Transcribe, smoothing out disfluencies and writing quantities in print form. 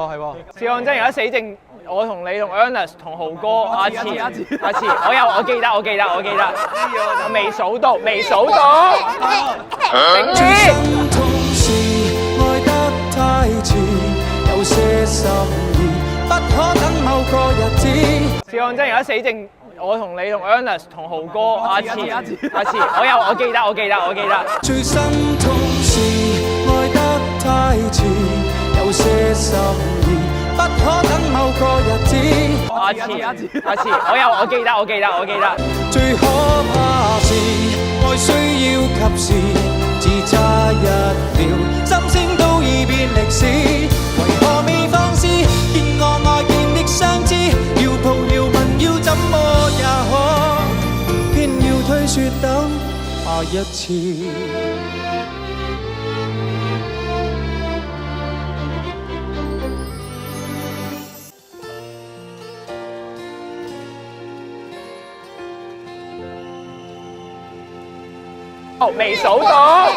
哦，係喎。試當真而家死剩我同你同 Ernest 同豪哥阿慈，我記得，未數到，頂住！試當真而家死剩我同你同 Ernest 同豪哥阿慈，我記得。最心痛是愛得太遲，有些心意不可等某個日子。阿慈，我記得。最可怕是愛需要及時，只差一秒，心聲都已變歷史。為何未放肆？見我愛見的相知，要抱要吻要怎麼也可，偏要推說等下一次。未數到。